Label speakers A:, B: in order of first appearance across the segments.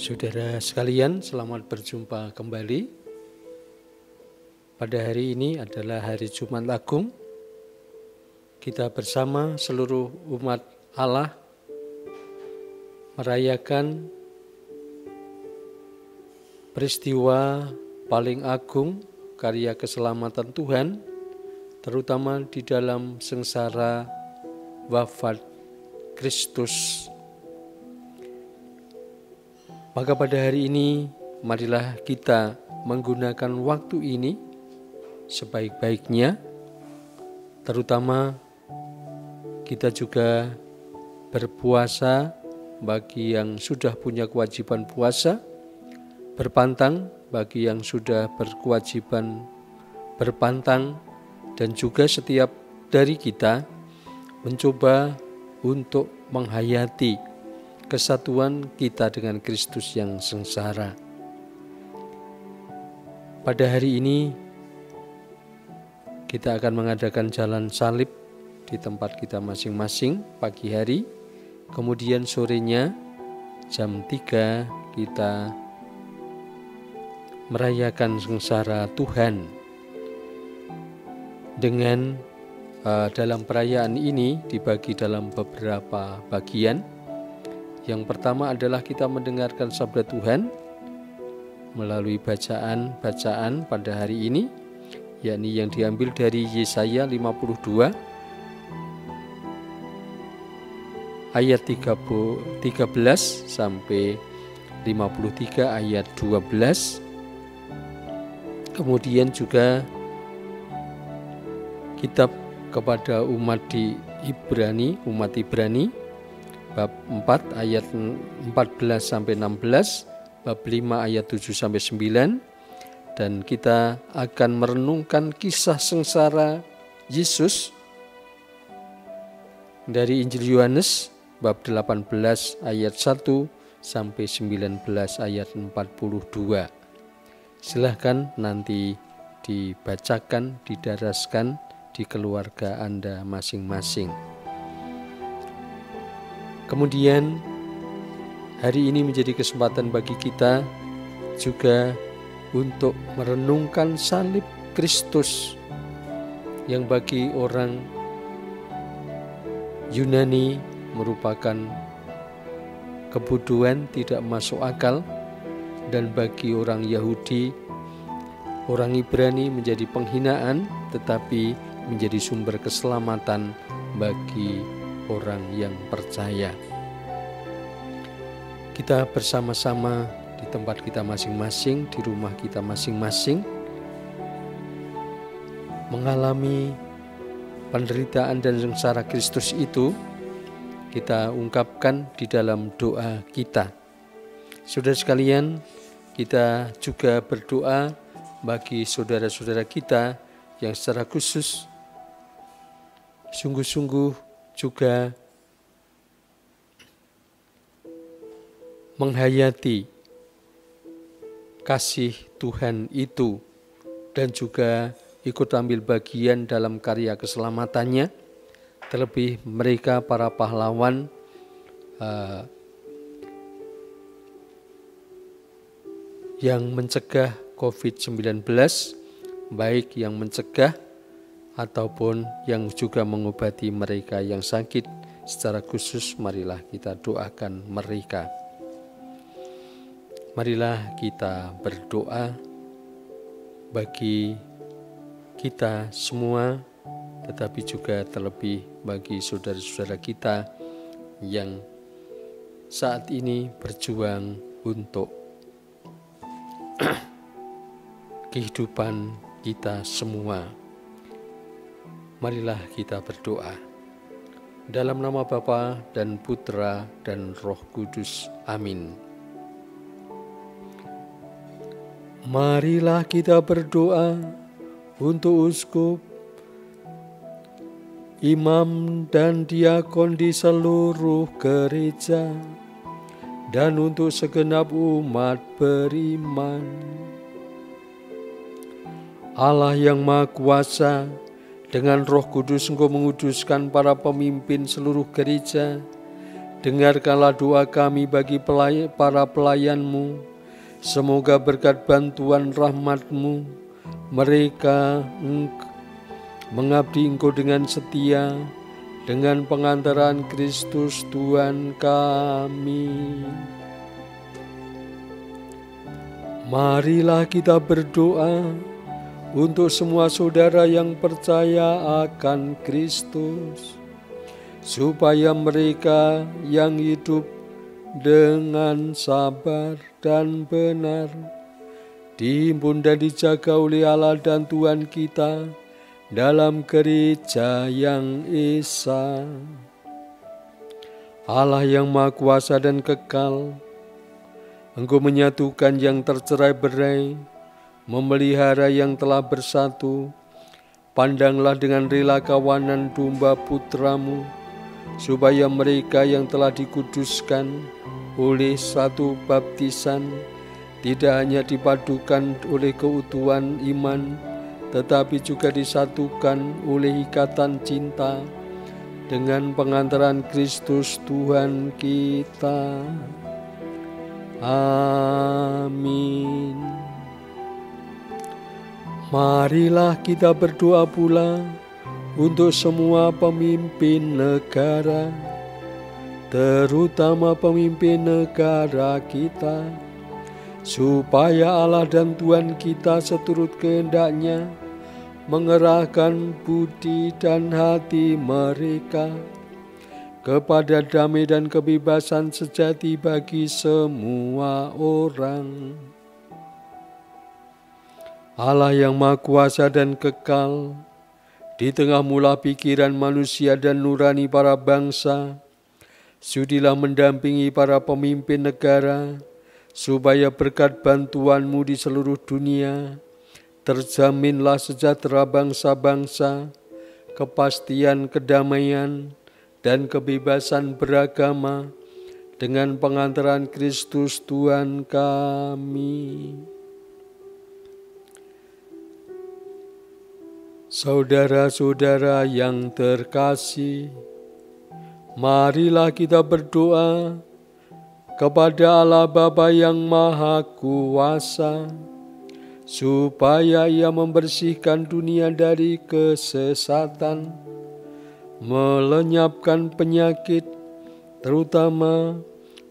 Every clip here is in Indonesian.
A: Saudara sekalian, selamat berjumpa kembali. Pada hari ini adalah hari Jumat Agung. Kita bersama seluruh umat Allah merayakan peristiwa paling agung karya keselamatan Tuhan, terutama di dalam sengsara wafat Kristus. Maka pada hari ini, marilah kita menggunakan waktu ini sebaik-baiknya, terutama kita juga berpuasa bagi yang sudah punya kewajiban puasa, berpantang bagi yang sudah berkewajiban berpantang, dan juga setiap dari kita mencoba untuk menghayati kesatuan kita dengan Kristus yang sengsara. Pada hari ini kita akan mengadakan jalan salib di tempat kita masing-masing pagi hari. Kemudian sorenya jam 3 kita merayakan sengsara Tuhan. Dengan dalam perayaan ini dibagi dalam beberapa bagian. Yang pertama adalah kita mendengarkan sabda Tuhan melalui bacaan-bacaan pada hari ini, yakni yang diambil dari Yesaya 52 ayat 13 sampai 53 ayat 12. Kemudian juga kitab kepada umat Ibrani bab 4 ayat 14 sampai 16, bab 5 ayat 7 sampai 9, dan kita akan merenungkan kisah sengsara Yesus dari Injil Yohanes bab 18 ayat 1 sampai 19 ayat 42. Silahkan nanti dibacakan, didaraskan di keluarga Anda masing-masing. Kemudian hari ini menjadi kesempatan bagi kita juga untuk merenungkan salib Kristus yang bagi orang Yunani merupakan kebodohan, tidak masuk akal, dan bagi orang Yahudi, orang Ibrani menjadi penghinaan, tetapi menjadi sumber keselamatan bagi orang yang percaya. Kita bersama-sama di tempat kita masing-masing, di rumah kita masing-masing, mengalami penderitaan dan sengsara Kristus itu, kita ungkapkan di dalam doa kita. Saudara sekalian, kita juga berdoa bagi saudara-saudara kita yang secara khusus sungguh-sungguh juga menghayati kasih Tuhan itu dan juga ikut ambil bagian dalam karya keselamatannya, terlebih mereka para pahlawan yang mencegah COVID-19, baik yang mencegah ataupun yang juga mengobati mereka yang sakit. Secara khusus marilah kita doakan mereka. Marilah kita berdoa bagi kita semua, tetapi juga terlebih bagi saudara-saudara kita yang saat ini berjuang untuk kehidupan kita semua. Marilah kita berdoa. Dalam nama Bapa dan Putra dan Roh Kudus. Amin. Marilah kita berdoa untuk uskup, imam dan diakon di seluruh gereja, dan untuk segenap umat beriman. Allah yang Maha Kuasa, dengan Roh Kudus Engkau menguduskan para pemimpin seluruh gereja Dengarkanlah doa kami bagi para pelayan-Mu. Semoga berkat bantuan rahmat-Mu, mereka mengabdi Engkau dengan setia, dengan pengantaran Kristus Tuhan kami. Marilah kita berdoa untuk semua saudara yang percaya akan Kristus, supaya mereka yang hidup dengan sabar dan benar dihimpun dan dijaga oleh Allah dan Tuhan kita dalam gereja yang esa. Allah yang Maha Kuasa dan kekal, Engkau menyatukan yang tercerai-berai, memelihara yang telah bersatu. Pandanglah dengan rela kawanan domba putra-Mu, supaya mereka yang telah dikuduskan oleh satu baptisan tidak hanya dipadukan oleh keutuhan iman, tetapi juga disatukan oleh ikatan cinta dengan pengantaran Kristus Tuhan kita. Amin. Marilah kita berdoa pula untuk semua pemimpin negara, terutama pemimpin negara kita, supaya Allah dan Tuhan kita seturut kehendak-Nya mengerahkan budi dan hati mereka kepada damai dan kebebasan sejati bagi semua orang. Allah yang Maha Kuasa dan kekal, di tengah mula pikiran manusia dan nurani para bangsa, sudilah mendampingi para pemimpin negara, supaya berkat bantuan-Mu di seluruh dunia, terjaminlah sejahtera bangsa-bangsa, kepastian kedamaian, dan kebebasan beragama dengan pengantaran Kristus Tuhan kami. Saudara-saudara yang terkasih, marilah kita berdoa kepada Allah Bapa yang Maha Kuasa, supaya Ia membersihkan dunia dari kesesatan, melenyapkan penyakit, terutama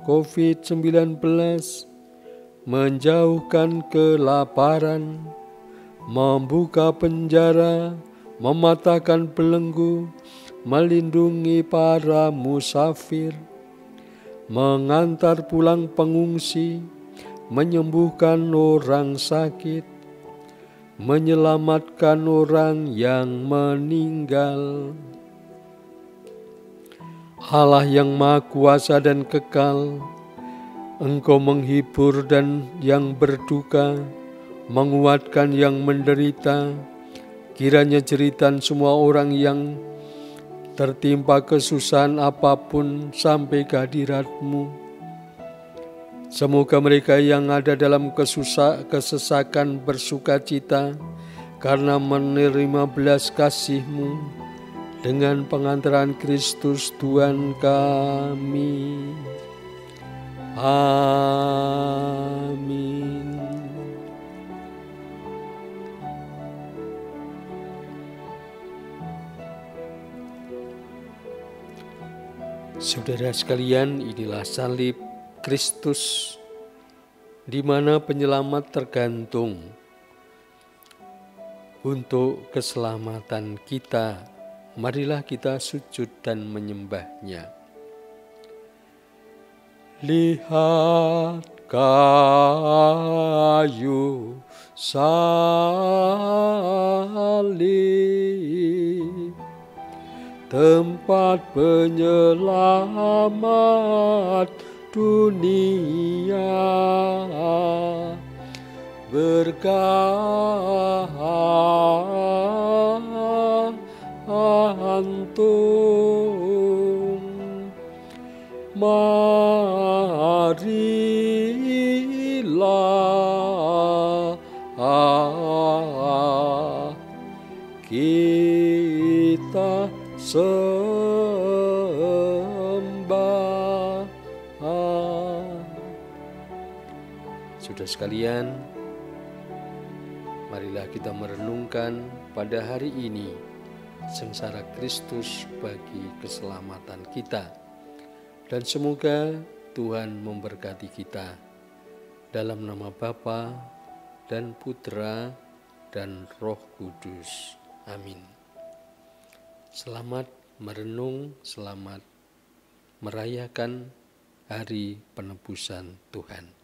A: COVID-19, menjauhkan kelaparan, membuka penjara, mematahkan belenggu, melindungi para musafir, mengantar pulang pengungsi, menyembuhkan orang sakit, menyelamatkan orang yang meninggal. Allah yang Maha Kuasa dan kekal, Engkau menghibur dan yang berduka, menguatkan yang menderita. Kiranya jeritan semua orang yang tertimpa kesusahan apapun sampai kehadirat-Mu. Semoga mereka yang ada dalam kesesakan bersukacita karena menerima belas kasih-Mu dengan pengantaran Kristus Tuhan kami. Amin. Saudara sekalian, inilah salib Kristus, di mana penyelamat tergantung untuk keselamatan kita. Marilah kita sujud dan menyembah-Nya. Lihat kayu salib, tempat penyelamat dunia, bergantung. Marilah kita sembah. Saudara sekalian, marilah kita merenungkan pada hari ini sengsara Kristus bagi keselamatan kita. Dan semoga Tuhan memberkati kita dalam nama Bapa dan Putra dan Roh Kudus. Amin. Selamat merenung, selamat merayakan Hari Penebusan Tuhan.